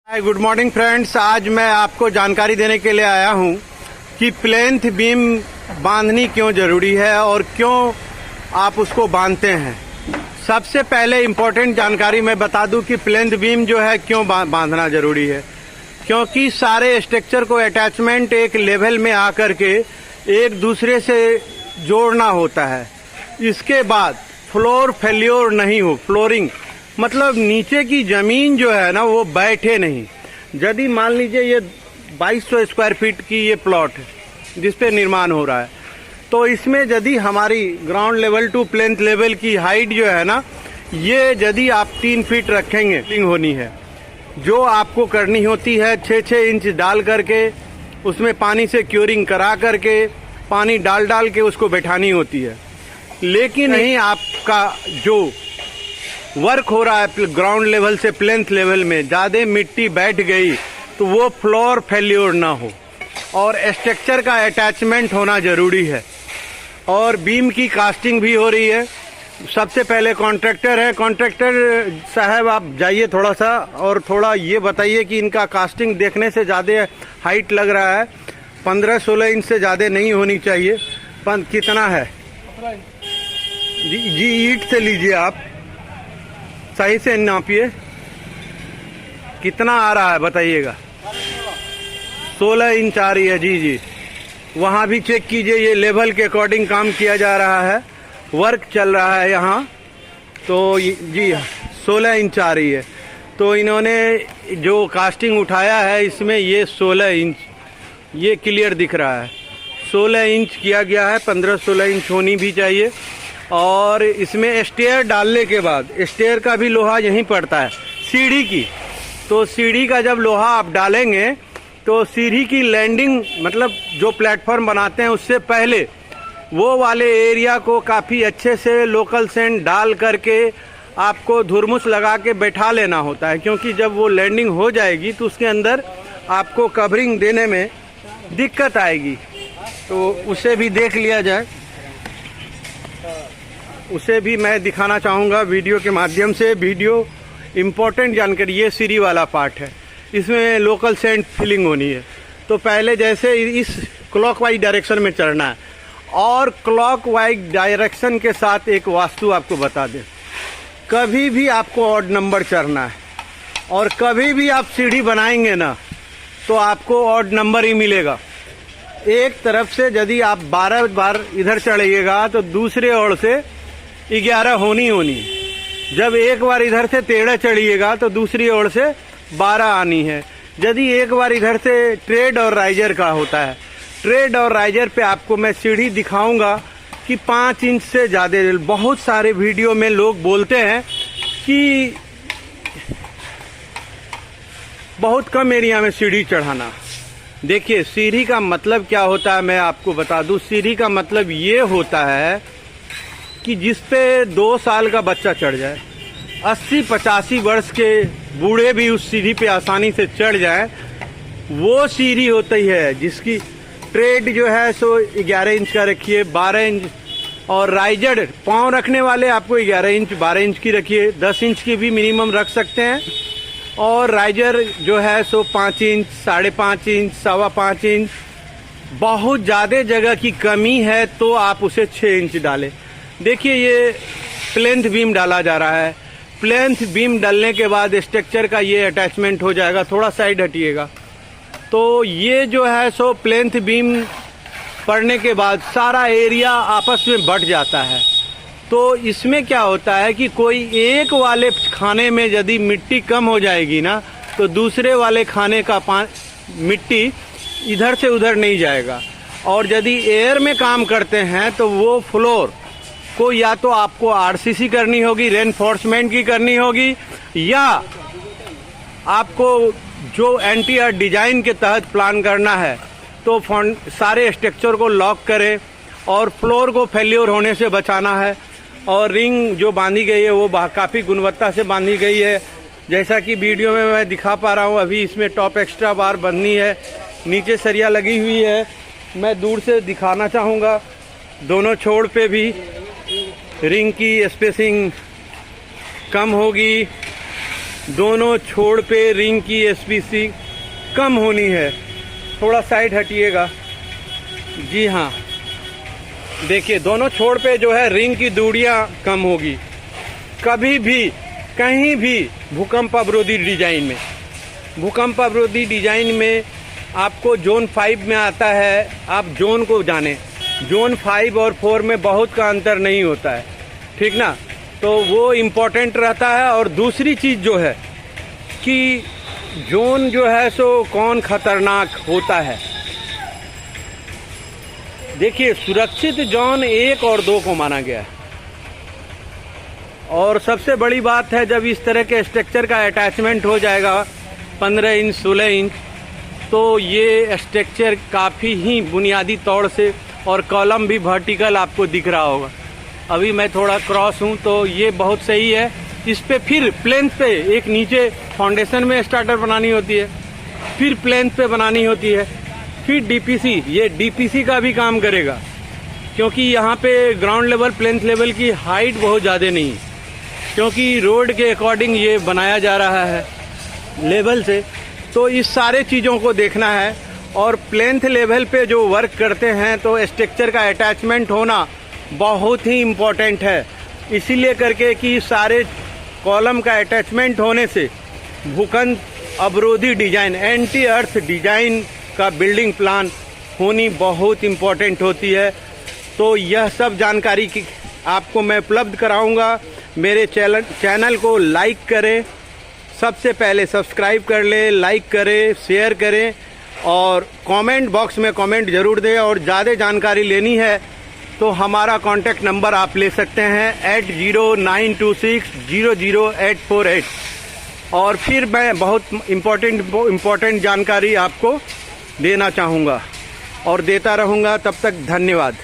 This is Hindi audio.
Hi good morning friends. आज मैं आपको जानकारी देने के लिए आया हूं कि प्लेंथ बीम बांधनी क्यों जरूरी है और क्यों आप उसको बांधते हैं। सबसे पहले इम्पोर्टेंट जानकारी मैं बता दूं कि प्लेंथ बीम जो है क्यों बांधना जरूरी है, क्योंकि सारे स्ट्रक्चर को अटैचमेंट एक लेवल में आकर के एक दूसरे से जोड़ना होता है। इसके बाद फ्लोर फेल्योर नहीं हो, फ्लोरिंग मतलब नीचे की जमीन जो है ना वो बैठे नहीं। यदि मान लीजिए ये 2200 स्क्वायर फीट की ये प्लॉट है जिस पे निर्माण हो रहा है, तो इसमें यदि हमारी ground level to plinth level की हाइट जो है ना ये यदि आप 3 फीट रखेंगे होनी है, जो आपको करनी होती है 6-6 इंच डाल करके उसमें पानी से क्योरिंग करा करके पानी डाल के उसको बैठानी होती है। लेकिन नहीं, आपका जो वर्क हो रहा है ग्राउंड लेवल से प्लेंथ लेवल में ज्यादा मिट्टी बैठ गई तो वो फ्लोर फेल्योर ना हो और स्ट्रक्चर का अटैचमेंट होना जरूरी है। और बीम की कास्टिंग भी हो रही है। सबसे पहले कॉन्ट्रैक्टर है, कॉन्ट्रैक्टर साहब आप जाइए थोड़ा सा और थोड़ा ये बताइए कि इनका कास्टिंग देखने से ज्यादा हाइट लग रहा है, 15-16 इंच से ज्यादा नहीं होनी चाहिए। कितना है जी ईंट से लीजिए आप, सही से नापिए कितना आ रहा है बताइएगा। 16 इंच आ रही है जी। वहाँ भी चेक कीजिए, ये लेवल के अकॉर्डिंग काम किया जा रहा है, वर्क चल रहा है यहाँ। तो जी 16 इंच आ रही है। तो इन्होंने जो कास्टिंग उठाया है इसमें ये 16 इंच ये क्लियर दिख रहा है, 16 इंच किया गया है। 15-16 इंच होनी भी चाहिए। और इसमें स्टेयर डालने के बाद, स्टेयर का भी लोहा यहीं पड़ता है सीढ़ी की, तो सीढ़ी का जब लोहा आप डालेंगे तो सीढ़ी की लैंडिंग मतलब जो प्लेटफॉर्म बनाते हैं उससे पहले वो वाले एरिया को काफ़ी अच्छे से लोकल सेंट डाल करके आपको धुरमुस लगा के बैठा लेना होता है, क्योंकि जब वो लैंडिंग हो जाएगी तो उसके अंदर आपको कवरिंग देने में दिक्कत आएगी। तो उसे भी देख लिया जाए, उसे भी मैं दिखाना चाहूँगा वीडियो के माध्यम से। वीडियो इम्पोर्टेंट जानकारी, ये सीढ़ी वाला पार्ट है, इसमें लोकल सेंट फिलिंग होनी है। तो पहले जैसे इस क्लॉकवाइज डायरेक्शन में चलना है और क्लॉकवाइज डायरेक्शन के साथ एक वास्तु आपको बता दें, कभी भी आपको ऑड नंबर चढ़ना है और कभी भी आप सीढ़ी बनाएंगे ना तो आपको ऑड नंबर ही मिलेगा। एक तरफ से यदि आप 12 बार इधर चढ़िएगा तो दूसरे ओर से 11 होनी। जब एक बार इधर से 13 चढ़िएगा तो दूसरी ओर से 12 आनी है। यदि एक बार इधर से ट्रेड और राइजर का होता है, ट्रेड और राइजर पे आपको मैं सीढ़ी दिखाऊंगा कि 5 इंच से ज़्यादा। बहुत सारे वीडियो में लोग बोलते हैं कि बहुत कम एरिया में सीढ़ी चढ़ाना। देखिए सीढ़ी का मतलब क्या होता है मैं आपको बता दूं। सीढ़ी का मतलब ये होता है कि जिस पे 2 साल का बच्चा चढ़ जाए, 80-85 वर्ष के बूढ़े भी उस सीढ़ी पे आसानी से चढ़ जाए, वो सीढ़ी होती है। जिसकी ट्रेड जो है सो 11 इंच का रखिए, 12 इंच, और राइजर पाँव रखने वाले आपको 11 इंच 12 इंच की रखिए, 10 इंच की भी मिनिमम रख सकते हैं। और राइजर जो है सो 5 इंच, 5.5 इंच, 5.25 इंच। बहुत ज़्यादा जगह की कमी है तो आप उसे 6 इंच डालें। देखिए ये प्लेंथ बीम डाला जा रहा है। प्लेंथ बीम डालने के बाद स्ट्रक्चर का ये अटैचमेंट हो जाएगा। थोड़ा साइड हटिएगा। तो ये जो है सो प्लेंथ बीम पड़ने के बाद सारा एरिया आपस में बट जाता है। तो इसमें क्या होता है कि कोई एक वाले खाने में यदि मिट्टी कम हो जाएगी ना तो दूसरे वाले खाने का मिट्टी इधर से उधर नहीं जाएगा। और यदि एयर में काम करते हैं तो वो फ्लोर को या तो आपको आरसीसी करनी होगी, रेनफोर्समेंट की करनी होगी, या आपको जो एंटी अर्थ डिजाइन के तहत प्लान करना है तो सारे स्ट्रक्चर को लॉक करें और फ्लोर को फेल्योर होने से बचाना है। और रिंग जो बांधी गई है वो काफ़ी गुणवत्ता से बांधी गई है, जैसा कि वीडियो में मैं दिखा पा रहा हूँ। अभी इसमें टॉप एक्स्ट्रा बार बंधनी है, नीचे सरिया लगी हुई है। मैं दूर से दिखाना चाहूँगा, दोनों छोर पे भी रिंग की स्पेसिंग कम होगी दोनों छोड़ पे रिंग की एसपीसी कम होनी है। थोड़ा साइड हटिएगा। जी हाँ, देखिए दोनों छोड़ पे जो है रिंग की दूरियां कम होगी। कभी भी कहीं भी भूकंप अवरोधी डिजाइन में आपको जोन 5 में आता है, आप जोन को जाने। जोन 5 और 4 में बहुत का अंतर नहीं होता है, ठीक ना, तो वो इम्पोर्टेंट रहता है। और दूसरी चीज़ जो है कि जोन जो है सो कौन खतरनाक होता है। देखिए सुरक्षित जोन 1 और 2 को माना गया है। और सबसे बड़ी बात है जब इस तरह के स्ट्रक्चर का अटैचमेंट हो जाएगा 15 इंच 16 इंच, तो ये स्ट्रक्चर काफ़ी ही बुनियादी तौर से, और कॉलम भी वर्टिकल आपको दिख रहा होगा। अभी मैं थोड़ा क्रॉस हूँ तो ये बहुत सही है। इस पे फिर प्लेन पे एक नीचे फाउंडेशन में स्टार्टर बनानी होती है, फिर प्लेन पे बनानी होती है, फिर डीपीसी। ये डीपीसी का भी काम करेगा क्योंकि यहाँ पे ग्राउंड लेवल प्लेन लेवल की हाइट बहुत ज़्यादा नहीं है, क्योंकि रोड के अकॉर्डिंग ये बनाया जा रहा है लेवल से। तो इस सारे चीज़ों को देखना है। और प्लेन्थ लेवल पे जो वर्क करते हैं तो स्ट्रक्चर का अटैचमेंट होना बहुत ही इम्पोर्टेंट है, इसीलिए करके कि सारे कॉलम का अटैचमेंट होने से भूकंप अवरोधी डिजाइन, एंटी अर्थ डिजाइन का बिल्डिंग प्लान होनी बहुत इम्पोर्टेंट होती है। तो यह सब जानकारी की आपको मैं उपलब्ध कराऊंगा। मेरे चैनल को लाइक करें, सबसे पहले सब्सक्राइब कर ले, लाइक करें, शेयर करें और कमेंट बॉक्स में कमेंट ज़रूर दें। और ज़्यादा जानकारी लेनी है तो हमारा कॉन्टैक्ट नंबर आप ले सकते हैं 8092600848। और फिर मैं बहुत इम्पोर्टेंट जानकारी आपको देना चाहूँगा और देता रहूँगा। तब तक धन्यवाद।